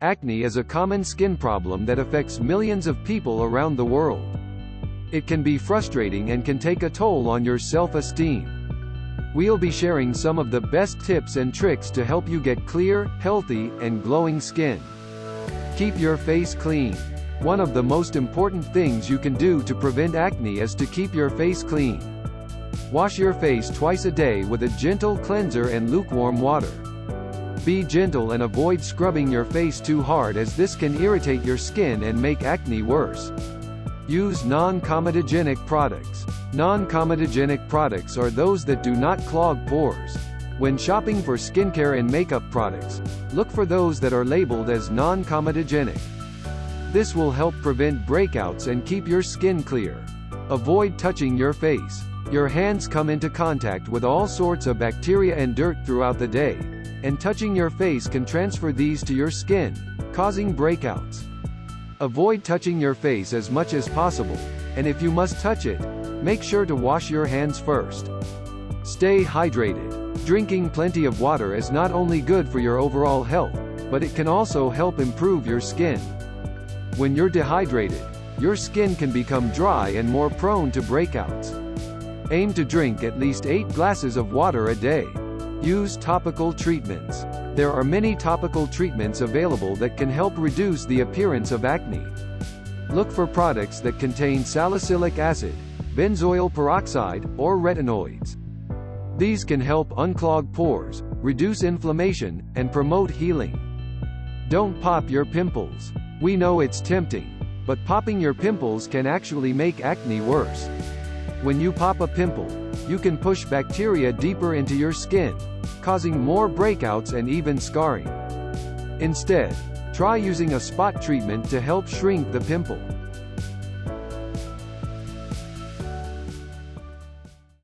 Acne is a common skin problem that affects millions of people around the world. It can be frustrating and can take a toll on your self-esteem. We'll be sharing some of the best tips and tricks to help you get clear, healthy, and glowing skin. Keep your face clean. One of the most important things you can do to prevent acne is to keep your face clean. Wash your face twice a day with a gentle cleanser and lukewarm water. Be gentle and avoid scrubbing your face too hard, as this can irritate your skin and make acne worse. Use non-comedogenic products. Non-comedogenic products are those that do not clog pores. When shopping for skincare and makeup products, look for those that are labeled as non-comedogenic. This will help prevent breakouts and keep your skin clear. Avoid touching your face. Your hands come into contact with all sorts of bacteria and dirt throughout the day, and touching your face can transfer these to your skin, causing breakouts. Avoid touching your face as much as possible, and if you must touch it, make sure to wash your hands first. Stay hydrated. Drinking plenty of water is not only good for your overall health, but it can also help improve your skin. When you're dehydrated, your skin can become dry and more prone to breakouts. Aim to drink at least 8 glasses of water a day. Use topical treatments. There are many topical treatments available that can help reduce the appearance of acne. Look for products that contain salicylic acid, benzoyl peroxide, or retinoids. These can help unclog pores, reduce inflammation, and promote healing. Don't pop your pimples. We know it's tempting, but popping your pimples can actually make acne worse. When you pop a pimple, you can push bacteria deeper into your skin, causing more breakouts and even scarring. Instead, try using a spot treatment to help shrink the pimple.